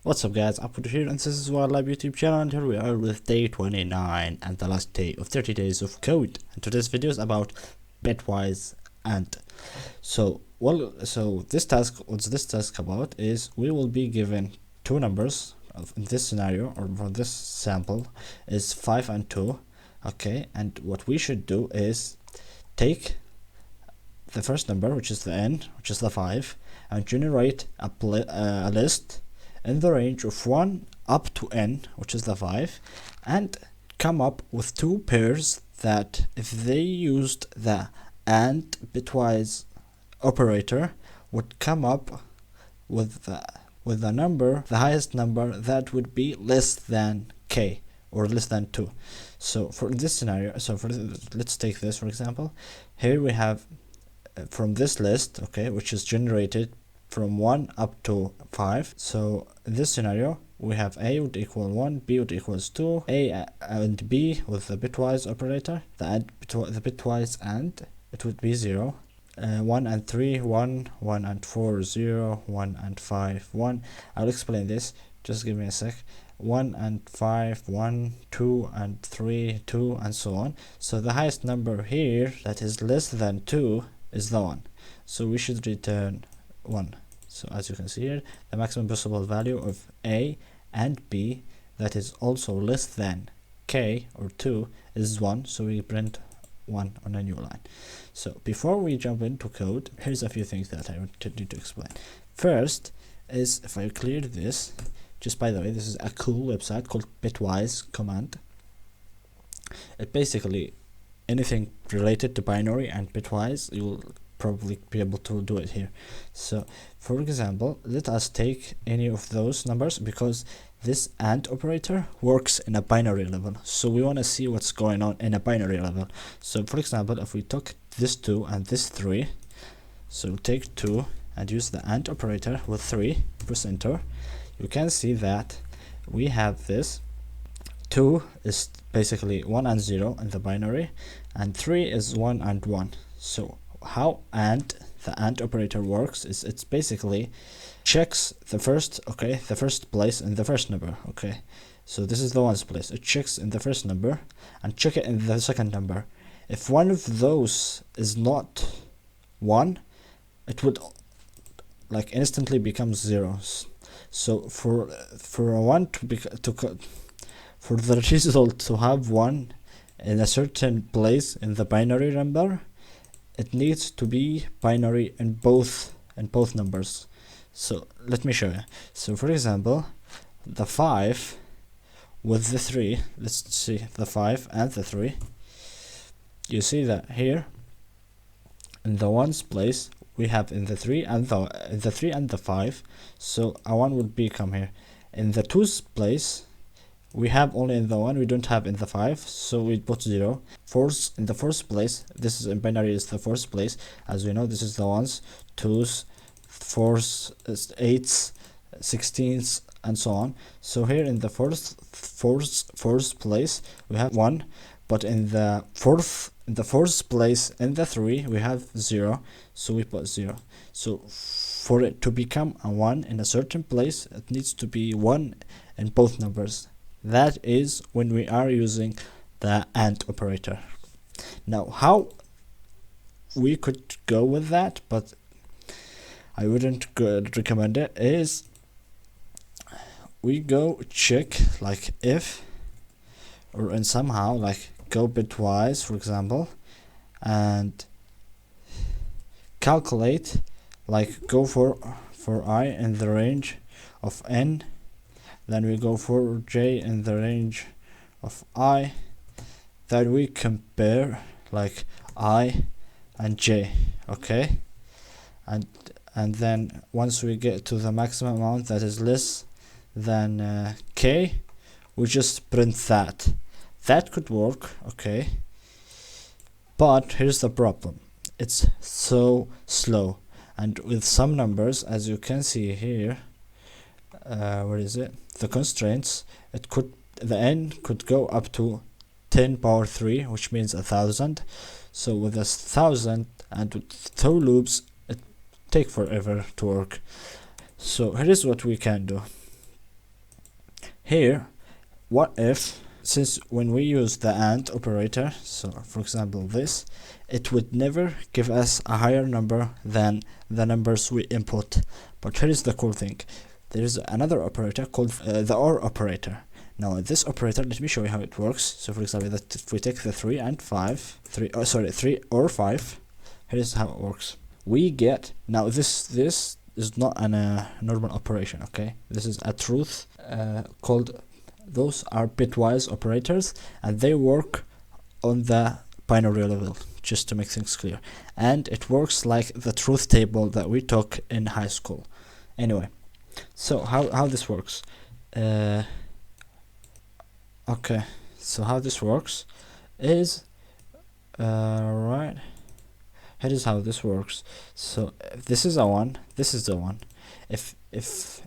What's up guys, Abod here and this is Whilelab YouTube channel, and here we are with day 29 and the last day of 30 days of code. And today's video is about Bitwise and this task, what's this task about is we will be given two numbers in this scenario, or for this sample is 5 and 2. Okay, and what we should do is take the first number, which is the n, which is the 5, and generate a list in the range of 1 up to n, which is the 5, and come up with two pairs that if they used the AND bitwise operator would come up with the number, the highest number that would be less than k or less than 2. So for this scenario, let's take this for example. Here we have from this list, okay, which is generated from 1 up to 5. So in this scenario we have a would equal 1, b would equals 2, a and b with the bitwise operator, the bitwise and it would be 0, 1 and 3 1, 1 and 4 0, 1 and 5 1. I'll explain this, just give me a sec. 1 and 5 1, 2 and 3 2, and so on. So the highest number here that is less than 2 is the 1, so we should return 1. So as you can see here, the maximum possible value of a and b that is also less than k or 2 is 1, so we print 1 on a new line. So before we jump into code, here's a few things that I need to explain. First is, if I clear this, just by the way, this is a cool website called Bitwise command. It basically anything related to binary and bitwise, you'll probably be able to do it here. So for example, let us take any of those numbers, because this AND operator works in a binary level, so we want to see what's going on in a binary level. So for example, if we took this 2 and this 3, so take 2 and use the AND operator with 3, press enter, you can see that we have this 2 is basically 1 and 0 in the binary, and 3 is 1 and 1. So how the AND operator works is it's basically checks the first place in the first number. Okay, so this is the ones place. It checks in the first number and check it in the second number. If one of those is not 1, it would like instantly become 0. So for a 1 for the result to have 1 in a certain place in the binary number, it needs to be binary in both numbers. So let me show you. So for example, the 5 with the 3, let's see the 5 and the 3, you see that here in the 1's place we have in the 3 and the 5, so a 1 would become here. In the 2's place we have only in the 1, we don't have in the 5, so we put 0. In the fourth place, this is in binary is the fourth place, as we know this is the 1s, 2s, 4s, 8s, 16s, and so on. So here in the fourth place we have 1, but in the fourth place in the 3 we have 0, so we put 0. So for it to become a 1 in a certain place, it needs to be 1 in both numbers. That is when we are using the AND operator. Now how we could go with that, but I wouldn't recommend it, is we go check like if, or in somehow like go bitwise for example, and calculate, like go for I in the range of n, then we go for j in the range of I, then we compare like I and j. Okay, and then once we get to the maximum amount that is less than k, we just print that could work. Okay, but here's the problem, it's so slow, and with some numbers, as you can see here, where is it, the constraints, the n could go up to 10 power 3, which means 1000. So with 1000 and with 2 loops, it take forever to work. So here is what we can do. here, what if, since when we use the AND operator, so for example this, it would never give us a higher number than the numbers we input. But here is the cool thing. There is another operator called the OR operator. Now this operator, let me show you how it works. So for example, that if we take the 3 and 5, 3 or 5, here is how it works. We get, now this is not a normal operation, okay? This is a truth called, those are bitwise operators, and they work on the binary level, just to make things clear. And it works like the truth table that we took in high school. Anyway, so how this works? Okay, so how this works is right. Here is how this works. So if this is a 1, this is the 1. If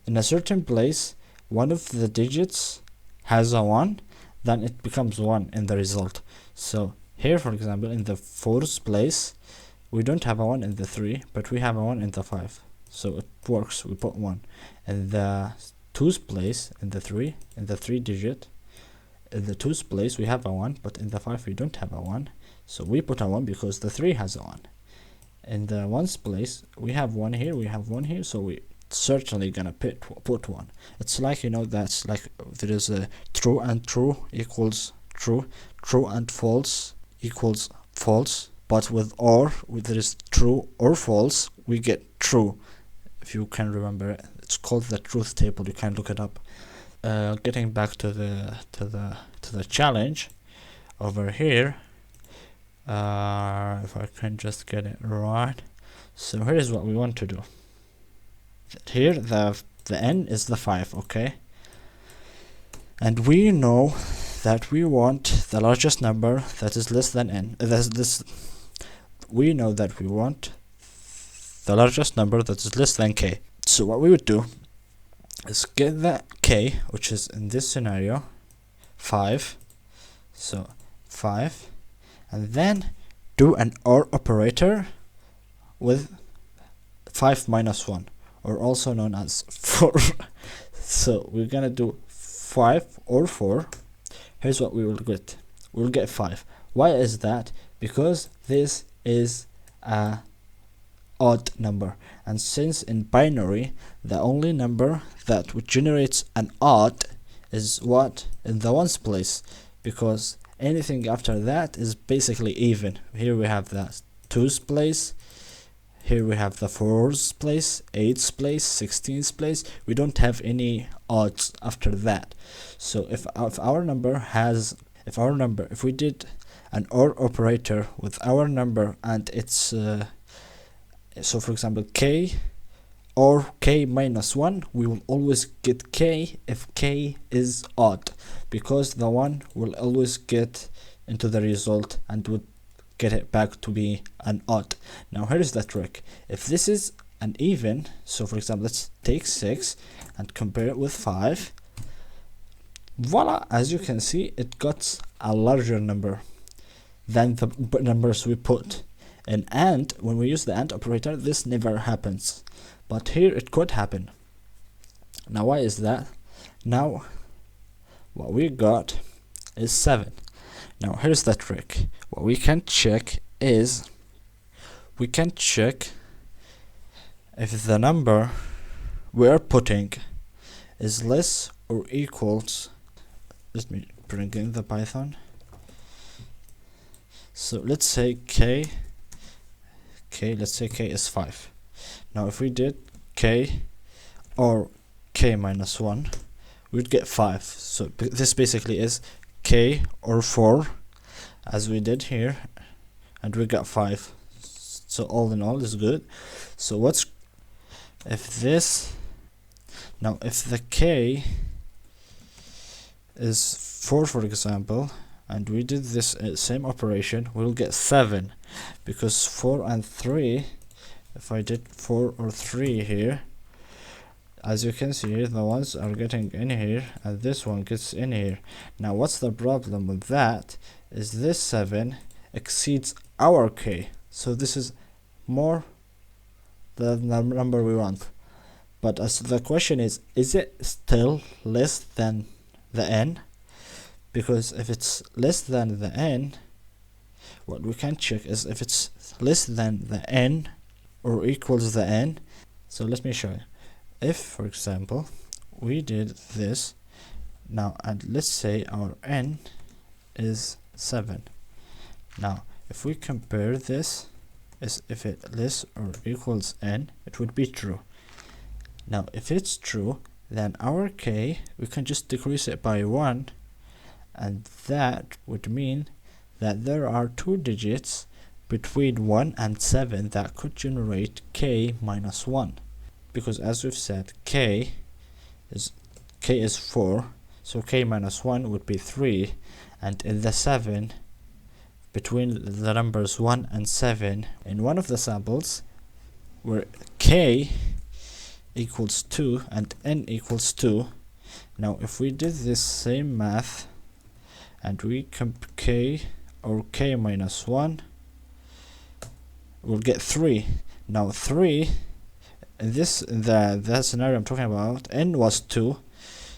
in a certain place one of the digits has a 1, then it becomes 1 in the result. So here, for example, in the 4th place, we don't have a 1 in the 3, but we have a 1 in the 5. So it works, we put 1. In the 2th place, in the 3 digit, in the 2th place we have a 1, but in the 5 we don't have a 1. So we put a 1 because the 3 has a 1. In the 1st place, we have 1 here, we have 1 here, so we certainly gonna put 1. It's like, you know, that's like there is a true and true equals true, true and false equals false, but with OR, there is true or false, we get true. If you can remember it, it's called the truth table. You can look it up. Getting back to the challenge over here. If I can just get it right. So here is what we want to do. Here the n is the 5, okay? And we know that we want the largest number that is less than n. We know that we want the largest number that is less than k. So what we would do is get the k, which is in this scenario 5. So 5. And then do an OR operator with 5 minus 1, or also known as 4. So we're gonna do 5 or 4. Here's what we will get. We'll get 5. Why is that? Because this is a odd number, and since in binary the only number that would generates an odd is what in the ones place, because anything after that is basically even. Here we have the 2's place, here we have the 4's place, 8's place, 16's place. We don't have any odds after that. So if we did an OR operator with our number and it's so for example k or k minus 1, we will always get k if k is odd, because the 1 will always get into the result and would get it back to be an odd. Now here is the trick. If this is an even, so for example let's take 6 and compare it with 5, voila, as you can see it got a larger number than the numbers we put. And when we use the AND operator, this never happens, but here it could happen. Now why is that? Now what we got is 7. Now here's the trick. What we can check is we can check if the number we are putting is less or equals, let me bring in the Python. So let's say let's say k is 5. Now if we did k or k minus 1, we'd get 5. So this basically is k or 4, as we did here, and we got 5. So all in all is good. So if the k is 4, for example, and we did this same operation, we'll get 7, because 4 and 3, if I did 4 or 3 here, as you can see here, the ones are getting in here and this one gets in here. Now what's the problem with that is this 7 exceeds our k, so this is more the number we want. But as the question is it still less than the n, because if it's less than the n, what we can check is if it's less than the n or equals the n. So let me show you. If, for example, we did this now, and let's say our n is 7. Now if we compare this, is if it less or equals n, it would be true. Now if it's true, then our k, we can just decrease it by 1, and that would mean that there are 2 digits between 1 and 7 that could generate k minus 1, because as we've said, k is 4, so k minus 1 would be 3, and in the 7, between the numbers 1 and 7, in one of the samples where k equals 2 and n equals 2, now if we did this same math and we compare k or k minus 1, we'll get 3. Now 3, in the scenario I'm talking about, n was 2,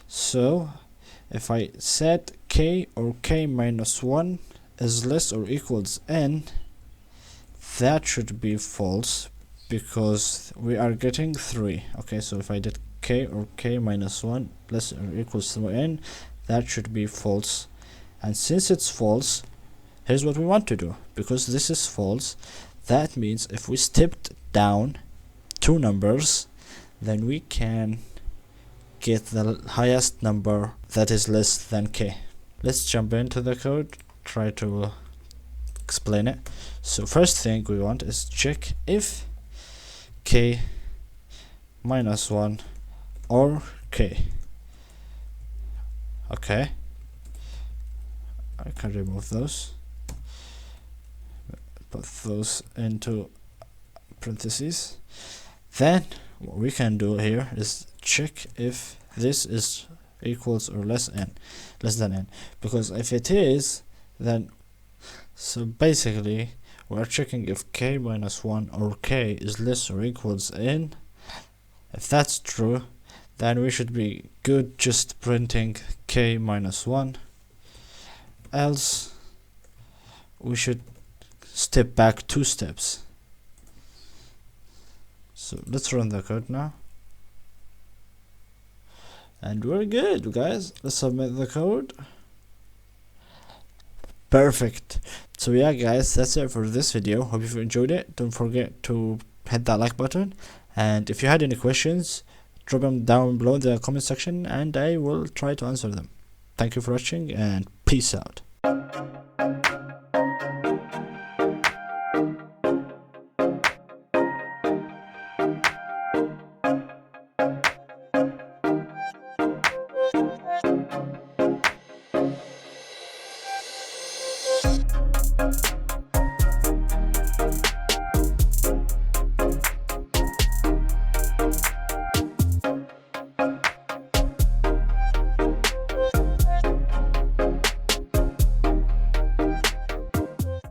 so if I said k or k minus 1 is less or equals n, that should be false, because we are getting 3. Okay, so if I did k or k minus 1 less or equals to n, that should be false. And since it's false, here's what we want to do. Because this is false, that means if we stepped down 2 numbers, then we can get the highest number that is less than k. Let's jump into the code, try to explain it. So first thing we want is check if k minus 1 or k. Okay, I can remove those, put those into parentheses. Then what we can do here is check if this is equals or less than n, because if it is, then so basically we're checking if k minus 1 or k is less or equals n. If that's true, then we should be good just printing k minus 1, else we should step back 2 steps. So let's run the code now, and we're good, guys. Let's submit the code. Perfect. So yeah, guys, that's it for this video. Hope you've enjoyed it. Don't forget to hit that like button, and if you had any questions, drop them down below in the comment section and I will try to answer them. Thank you for watching, and peace out.